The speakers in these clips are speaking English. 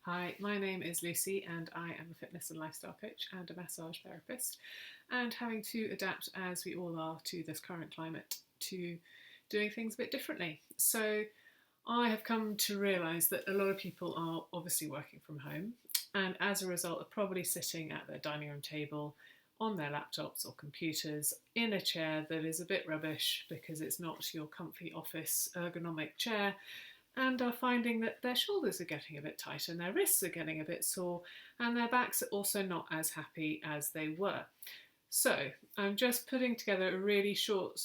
Hi, my name is Lucy and I am a fitness and lifestyle coach and a massage therapist, and having to adapt, as we all are, to this current climate, to doing things a bit differently. So I have come to realise that a lot of people are obviously working from home, and as a result are probably sitting at their dining room table on their laptops or computers in a chair that is a bit rubbish because it's not your comfy office ergonomic chair, and are finding that their shoulders are getting a bit tighter and their wrists are getting a bit sore and their backs are also not as happy as they were. So I'm just putting together a really short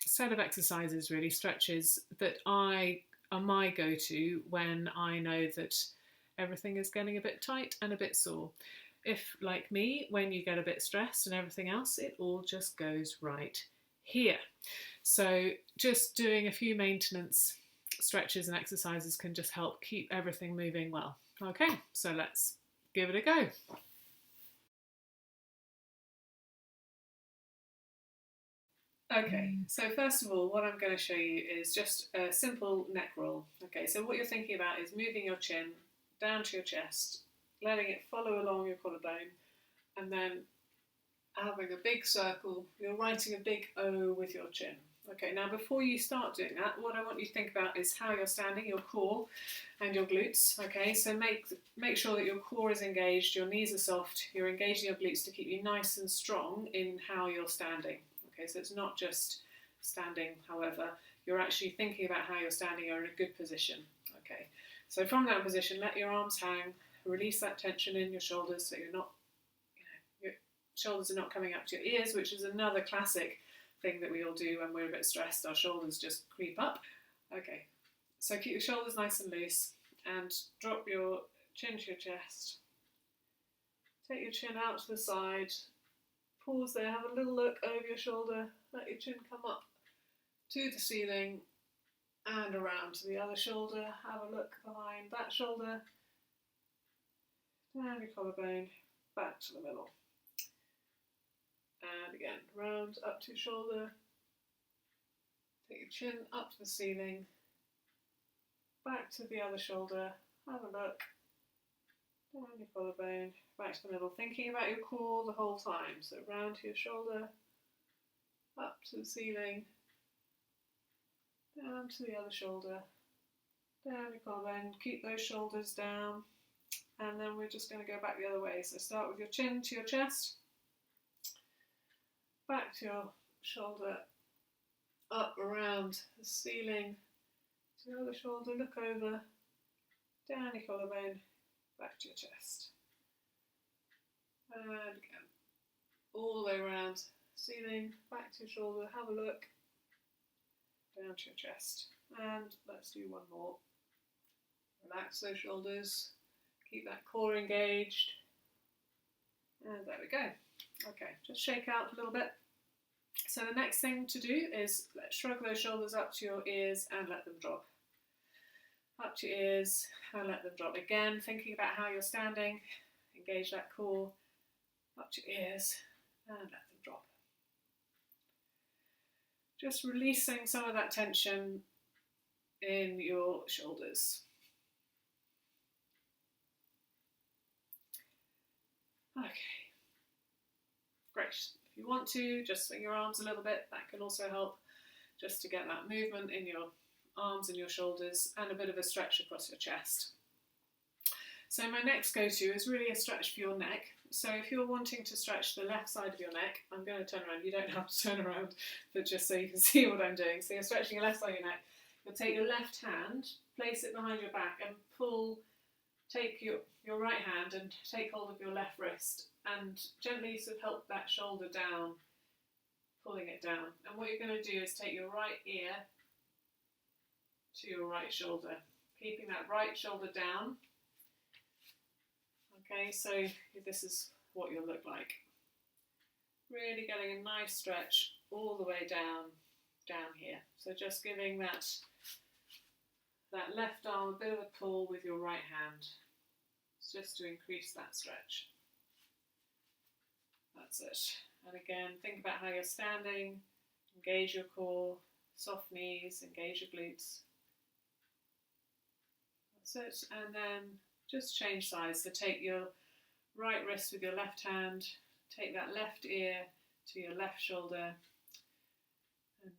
set of exercises, really stretches, that are my go-to when I know that everything is getting a bit tight and a bit sore. If, like me, when you get a bit stressed and everything else, it all just goes right here. So just doing a few maintenance stretches and exercises can just help keep everything moving well. Okay, so let's give it a go. Okay, so first of all, what I'm going to show you is just a simple neck roll. Okay, so what you're thinking about is moving your chin down to your chest, letting it follow along your collarbone, and then having a big circle. You're writing a big O with your chin. Okay, now before you start doing that, what I want you to think about is how you're standing, your core and your glutes. Okay, so make sure that your core is engaged, your knees are soft, you're engaging your glutes to keep you nice and strong in how you're standing. Okay, so it's not just standing, however, you're actually thinking about how you're standing, you're in a good position. Okay, so from that position, let your arms hang, release that tension in your shoulders so you're not, your shoulders are not coming up to your ears, which is another classic thing that we all do when we're a bit stressed. Our shoulders just creep up. Okay, so keep your shoulders nice and loose and drop your chin to your chest. Take your chin out to the side. Pause there, have a little look over your shoulder. Let your chin come up to the ceiling and around to the other shoulder. Have a look behind that shoulder. Down your collarbone, back to the middle. And again, round up to your shoulder. Take your chin up to the ceiling. Back to the other shoulder. Have a look. Down your collarbone, back to the middle. Thinking about your core the whole time. So round to your shoulder, up to the ceiling, down to the other shoulder, down your collarbone. Keep those shoulders down. And then we're just going to go back the other way. So start with your chin to your chest. Back to your shoulder, up around the ceiling, to the other shoulder, look over, down your collarbone, back to your chest. And again, all the way around, ceiling, back to your shoulder, have a look, down to your chest. And let's do one more. Relax those shoulders, keep that core engaged. And there we go. Okay, just shake out a little bit. So the next thing to do is let's shrug those shoulders up to your ears and let them drop. Up to your ears and let them drop. Again, thinking about how you're standing, engage that core, up to your ears and let them drop. Just releasing some of that tension in your shoulders. Okay, great. If you want to, just swing your arms a little bit. That can also help just to get that movement in your arms and your shoulders and a bit of a stretch across your chest. So my next go-to is really a stretch for your neck. So if you're wanting to stretch the left side of your neck, I'm going to turn around. You don't have to turn around, but just so you can see what I'm doing. So you're stretching your left side of your neck. You'll take your left hand, place it behind your back and take your right hand and take hold of your left wrist and gently sort of help that shoulder down, pulling it down. And what you're going to do is take your right ear to your right shoulder, keeping that right shoulder down. Okay, so this is what you'll look like. Really getting a nice stretch all the way down here. So just giving that left arm a bit of a pull with your right hand, just to increase that stretch. That's it. And again, think about how you're standing, engage your core, soft knees, engage your glutes. That's it. And then just change sides. So take your right wrist with your left hand, take that left ear to your left shoulder, and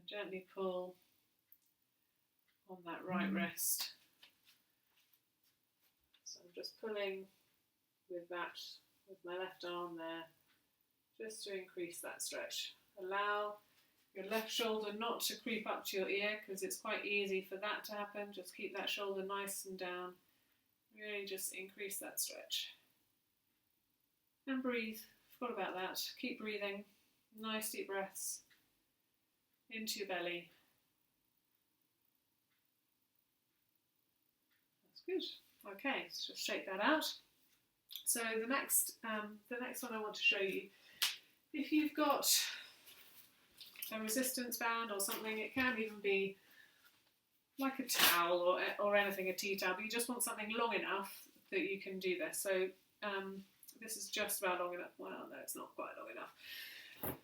gently pull on that right wrist. So I'm just pulling with my left arm there, just to increase that stretch. Allow your left shoulder not to creep up to your ear, because it's quite easy for that to happen. Just keep that shoulder nice and down. Really just increase that stretch. And breathe. Forgot about that. Keep breathing. Nice deep breaths into your belly. That's good. Okay, so just shake that out. So the next one I want to show you, if you've got a resistance band or something, it can even be like a towel or anything, a tea towel, but you just want something long enough that you can do this. So this is just about long enough. Well, no, it's not quite long enough.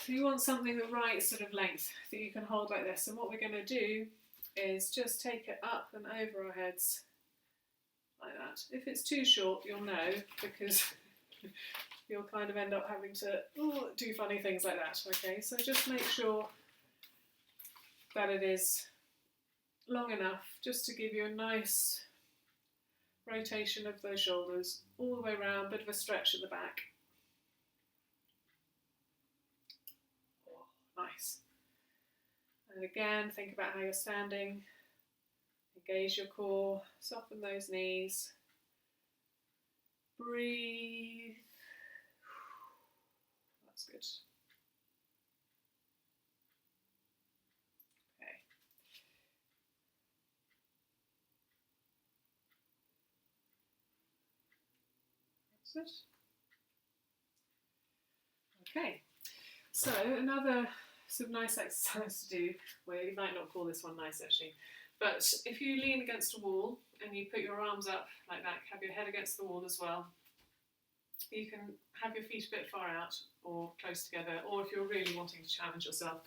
So you want something the right sort of length that you can hold like this. And what we're going to do is just take it up and over our heads like that. If it's too short, you'll know, because you'll kind of end up having to do funny things like that. Okay, so just make sure that it is long enough just to give you a nice rotation of those shoulders all the way around, bit of a stretch at the back. Oh, nice. And again, think about how you're standing. Engage your core, soften those knees. Breathe. That's good. Okay. That's it. Okay. So another sort of nice exercise to do, well, you might not call this one nice actually, but if you lean against a wall and you put your arms up like that, have your head against the wall as well, you can have your feet a bit far out or close together, or if you're really wanting to challenge yourself,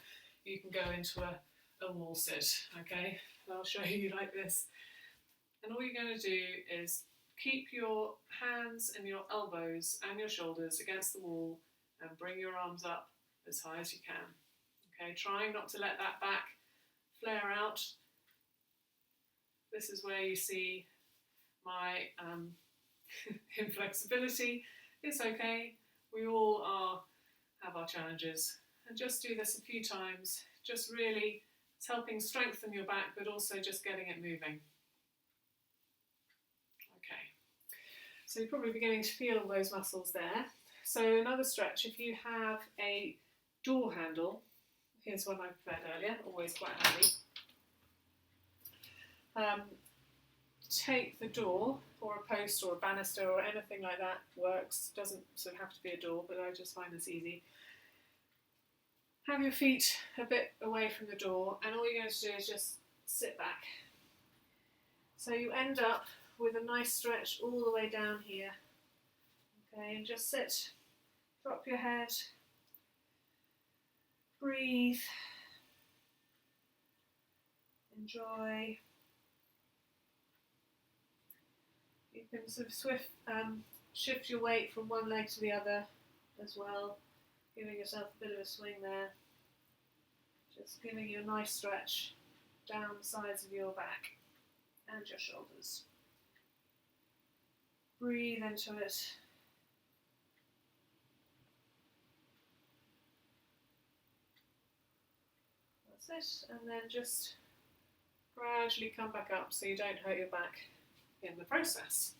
you can go into a wall sit, okay? I'll show you like this. And all you're going to do is keep your hands and your elbows and your shoulders against the wall and bring your arms up as high as you can. Okay, trying not to let that back flare out. This is where you see my inflexibility. It's okay, we all have our challenges. And just do this a few times. Just really, it's helping strengthen your back, but also just getting it moving. Okay, so you're probably beginning to feel all those muscles there. So another stretch, if you have a door handle, here's one I prepared earlier, always quite handy. Take the door, or a post or a banister or anything like that works. Doesn't sort of have to be a door, but I just find this easy. Have your feet a bit away from the door, and all you're going to do is just sit back. So you end up with a nice stretch all the way down here. Okay, and just sit, drop your head, breathe, enjoy. You can sort of shift your weight from one leg to the other as well, giving yourself a bit of a swing there. Just giving you a nice stretch down the sides of your back and your shoulders. Breathe into it. That's it, and then just gradually come back up so you don't hurt your back in the process.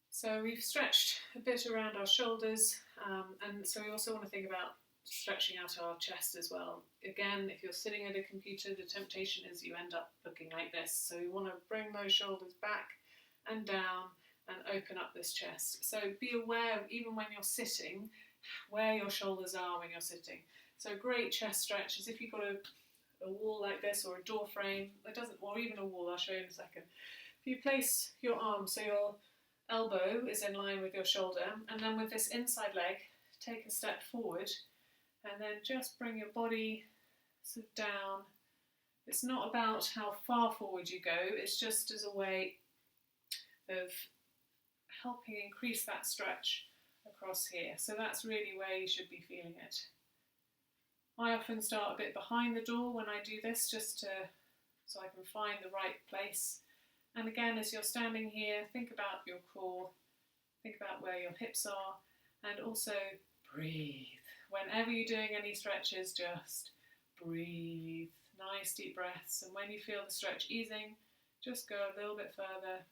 So we've stretched a bit around our shoulders, and so we also want to think about stretching out our chest as well. Again, if you're sitting at a computer, the temptation is you end up looking like this. So you want to bring those shoulders back and down and open up this chest. So be aware, even when you're sitting, where your shoulders are when you're sitting. So a great chest stretch is if you've got a wall like this, or a door frame, or even a wall, I'll show you in a second. If you place your arm so your elbow is in line with your shoulder, and then with this inside leg, take a step forward, and then just bring your body sort of down. It's not about how far forward you go, it's just as a way of helping increase that stretch across here. So that's really where you should be feeling it. I often start a bit behind the door when I do this, just so I can find the right place. And again, as you're standing here, think about your core, think about where your hips are, and also breathe. Whenever you're doing any stretches, just breathe. Nice deep breaths, and when you feel the stretch easing, just go a little bit further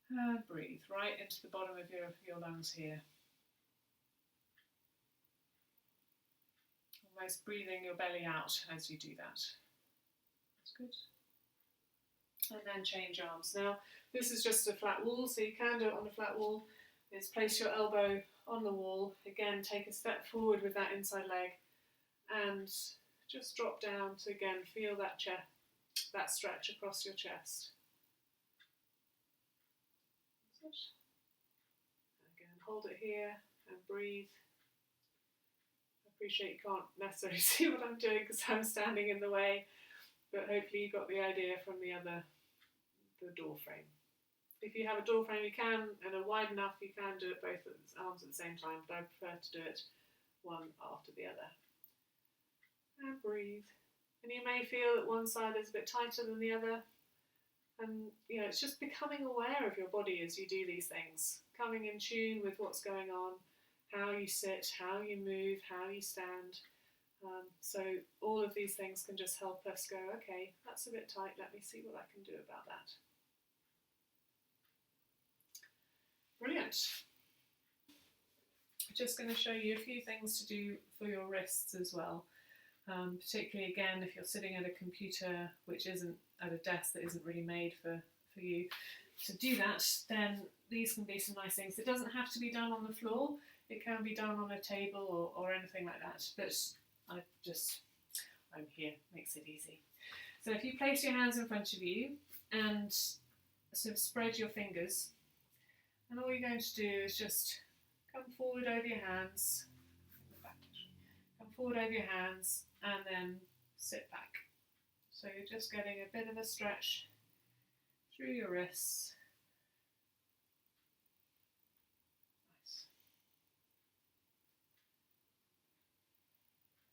and breathe right into the bottom of your lungs here. Almost breathing your belly out as you do that. That's good. And then change arms. Now, this is just a flat wall, so you can do it on a flat wall. Is place your elbow on the wall. Again, take a step forward with that inside leg and just drop down to again feel that stretch across your chest. Again, hold it here and breathe. I appreciate you can't necessarily see what I'm doing because I'm standing in the way, but hopefully you got the idea from the door frame. If you have a door frame, you can, and are wide enough, you can do it both arms at the same time, but I prefer to do it one after the other. And breathe. And you may feel that one side is a bit tighter than the other. And it's just becoming aware of your body as you do these things, coming in tune with what's going on, how you sit, how you move, how you stand. So all of these things can just help us go, okay, that's a bit tight, let me see what I can do about that. Brilliant. I'm just going to show you a few things to do for your wrists as well. Particularly again if you're sitting at a computer which isn't at a desk that isn't really made for you to do that, then these can be some nice things. It doesn't have to be done on the floor, it can be done on a table or anything like that, but I'm here, makes it easy. So if you place your hands in front of you and sort of spread your fingers, and all you're going to do is just come forward over your hands, forward over your hands and then sit back. So you're just getting a bit of a stretch through your wrists. Nice.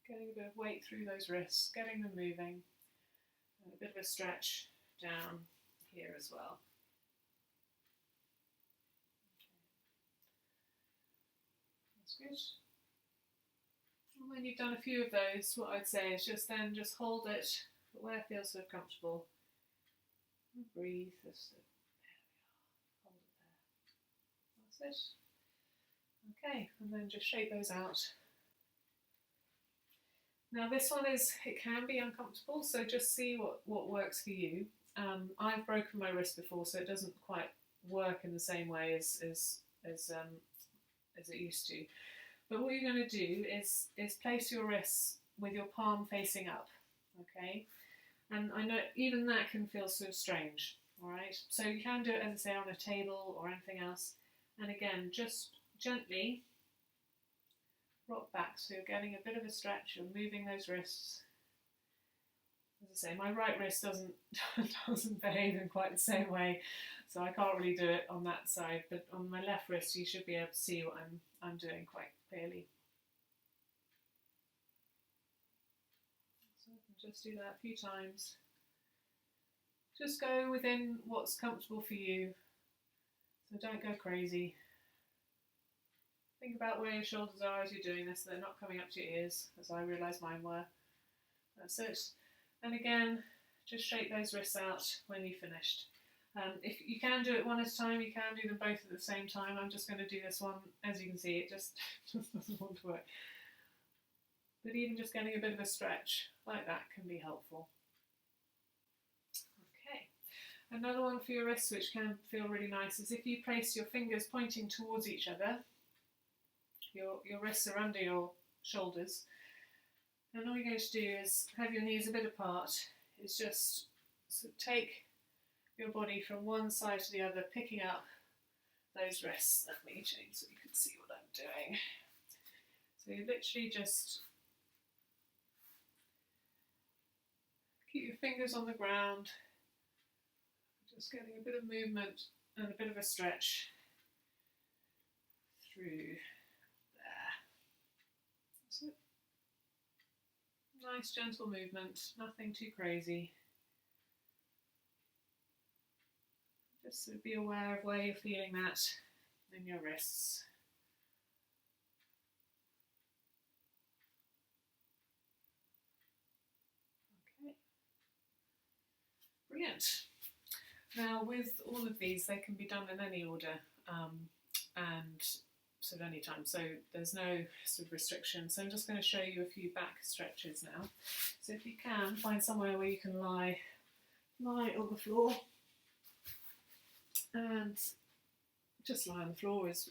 Getting a bit of weight through those wrists, getting them moving, and a bit of a stretch down here as well. That's good. When you've done a few of those, what I'd say is just hold it where it feels sort of comfortable. And breathe. There we are. Hold it there. That's it. Okay, and then just shake those out. Now this one it can be uncomfortable, so just see what works for you. I've broken my wrist before, so it doesn't quite work in the same way as it used to. But what you're going to do is place your wrists with your palm facing up, okay? And I know even that can feel sort of strange, all right? So you can do it, as I say, on a table or anything else. And again, just gently rock back, so you're getting a bit of a stretch, you're moving those wrists. As I say, my right wrist doesn't behave in quite the same way, so I can't really do it on that side, but on my left wrist you should be able to see what I'm doing quite clearly. So I can just do that a few times. Just go within what's comfortable for you, so don't go crazy. Think about where your shoulders are as you're doing this, so they're not coming up to your ears, as I realised mine were. That's it. And again, just shake those wrists out when you've finished. If you can do it one at a time, you can do them both at the same time. I'm just going to do this one. As you can see, it just doesn't want to work. But even just getting a bit of a stretch like that can be helpful. Okay, another one for your wrists which can feel really nice is if you place your fingers pointing towards each other. Your wrists are under your shoulders, and all you're going to do is have your knees a bit apart. Is just sort of take your body from one side to the other, picking up those wrists. Let me change so you can see what I'm doing. So you're literally just Keep your fingers on the ground, just getting a bit of movement and a bit of a stretch through there. That's it. Nice gentle movement, nothing too crazy. Just sort of be aware of where you're feeling that in your wrists. Okay, brilliant. Now with all of these, they can be done in any order and sort of any time, so there's no sort of restriction. So I'm just going to show you a few back stretches now. So if you can, find somewhere where you can lie on the floor, and just lie on the floor is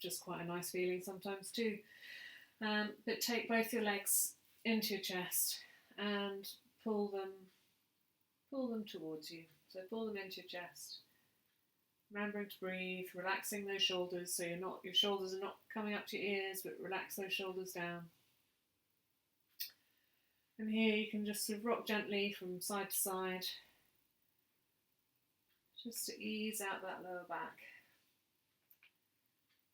just quite a nice feeling sometimes too. But take both your legs into your chest and pull them towards you. So pull them into your chest. Remembering to breathe, relaxing those shoulders so your shoulders are not coming up to your ears, but relax those shoulders down. And here you can just sort of rock gently from side to side, just to ease out that lower back.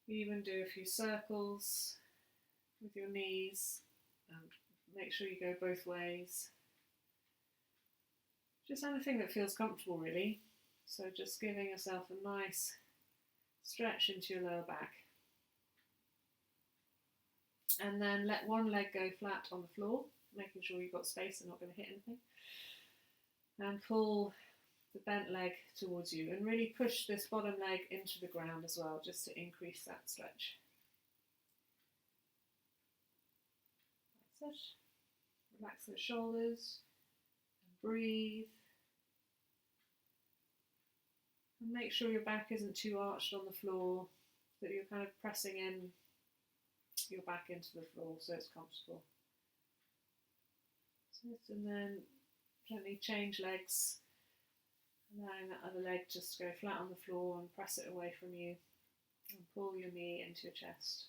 Even do a few circles with your knees, and make sure you go both ways. Just anything that feels comfortable really. So just giving yourself a nice stretch into your lower back. And then let one leg go flat on the floor, making sure you've got space and not going to hit anything. And pull the bent leg towards you, and really push this bottom leg into the ground as well, just to increase that stretch. That's it. Relax the shoulders and breathe. And make sure your back isn't too arched on the floor, that you're kind of pressing in your back into the floor so it's comfortable. And then gently change legs, allowing that other leg just to go flat on the floor and press it away from you, and pull your knee into your chest.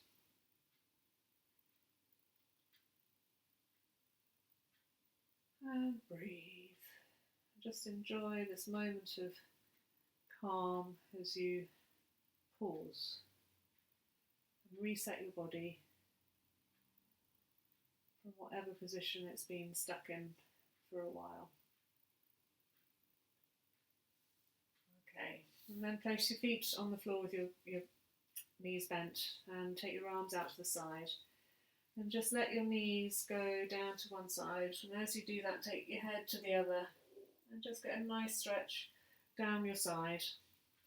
And breathe. Just enjoy this moment of calm as you pause and reset your body from whatever position it's been stuck in for a while. Okay, and then place your feet on the floor with your knees bent, and take your arms out to the side. And just let your knees go down to one side, and as you do that, take your head to the other, and just get a nice stretch down your side.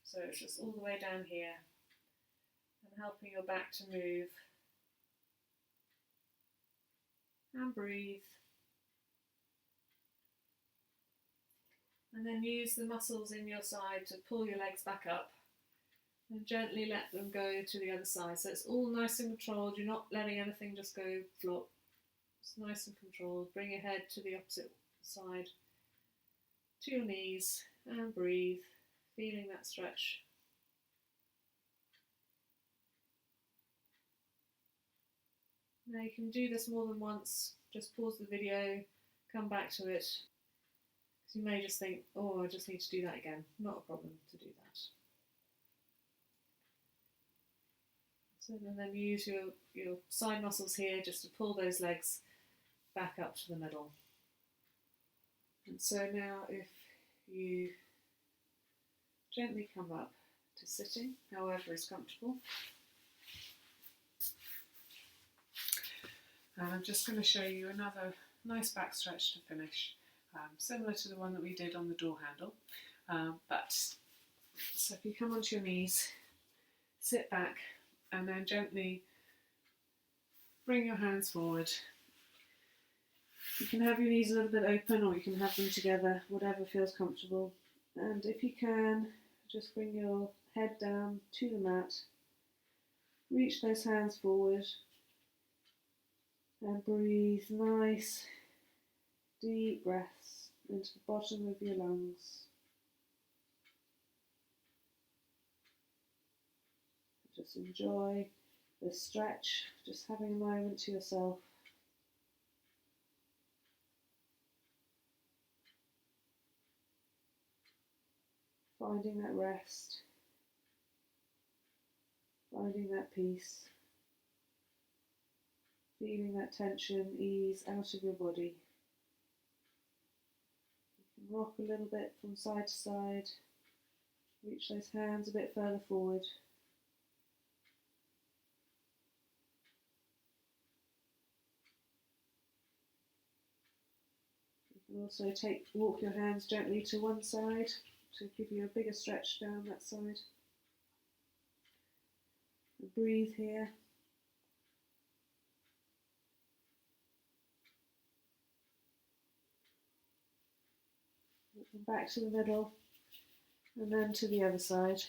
So it's just all the way down here, and helping your back to move. And breathe. And then use the muscles in your side to pull your legs back up, and gently let them go to the other side. So it's all nice and controlled. You're not letting anything just go flop. It's nice and controlled. Bring your head to the opposite side, to your knees, and breathe, feeling that stretch. Now you can do this more than once. Just pause the video, come back to it. Because you may just think, oh, I just need to do that again. Not a problem to do that. So then use your side muscles here just to pull those legs back up to the middle. And so now if you gently come up to sitting, however is comfortable. And I'm just going to show you another nice back stretch to finish, similar to the one that we did on the door handle. So if you come onto your knees, sit back, and then gently bring your hands forward. You can have your knees a little bit open, or you can have them together, whatever feels comfortable. And if you can, just bring your head down to the mat, reach those hands forward, and breathe nice, deep breaths into the bottom of your lungs. Just enjoy the stretch, just having a moment to yourself. finding that rest, finding that peace, feeling that tension ease out of your body. You can rock a little bit from side to side, reach those hands a bit further forward. You can also walk your hands gently to one side to give you a bigger stretch down that side. And breathe here. And back to the middle, and then to the other side.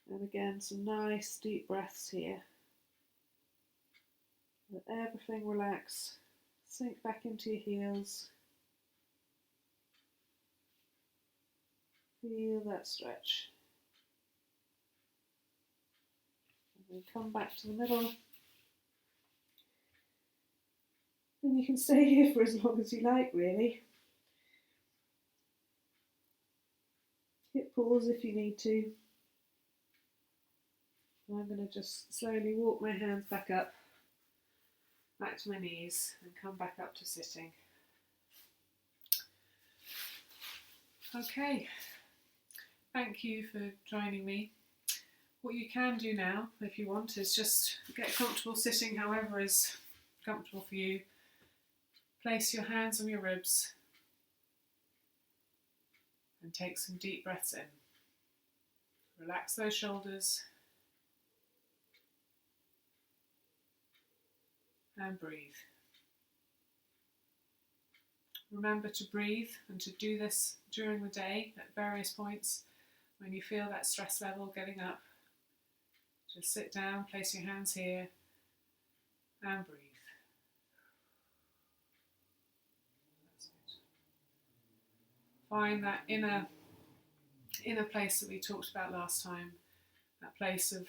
And again, some nice deep breaths here. Let everything relax, sink back into your heels. Feel that stretch. And then come back to the middle. And you can stay here for as long as you like, really. Hit pause if you need to. And I'm going to just slowly walk my hands back up, back to my knees, and come back up to sitting. Okay, thank you for joining me. What you can do now, if you want, is just get comfortable sitting however is comfortable for you. Place your hands on your ribs and take some deep breaths in. Relax those shoulders and breathe. Remember to breathe and to do this during the day at various points. When you feel that stress level getting up, just sit down, place your hands here and breathe. That's good. Find that inner place that we talked about last time, that place of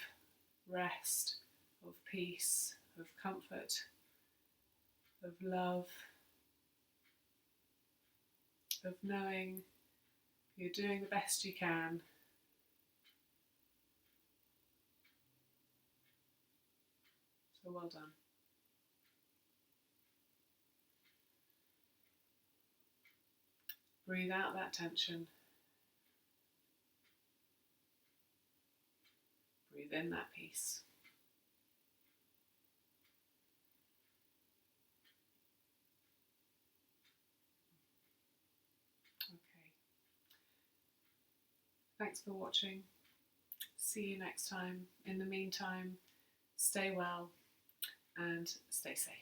rest, of peace, of comfort, of love, of knowing you're doing the best you can. So well done. Breathe out that tension. Breathe in that peace. Okay. Thanks for watching. See you next time. In the meantime, stay well and stay safe.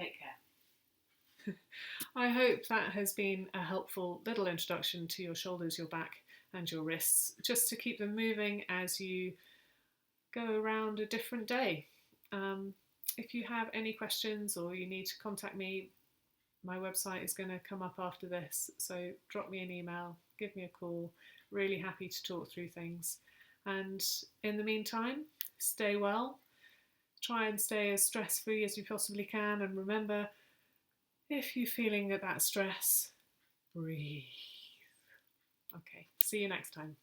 Take care. I hope that has been a helpful little introduction to your shoulders, your back and your wrists, just to keep them moving as you go around a different day. If you have any questions or you need to contact me, my website is going to come up after this, so drop me an email, give me a call. Really happy to talk through things. And in the meantime, stay well. Try and stay as stress-free as you possibly can, and remember, if you're feeling that stress, breathe. Okay, see you next time.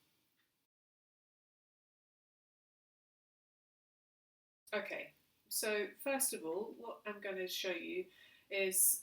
Okay, so first of all, what I'm going to show you is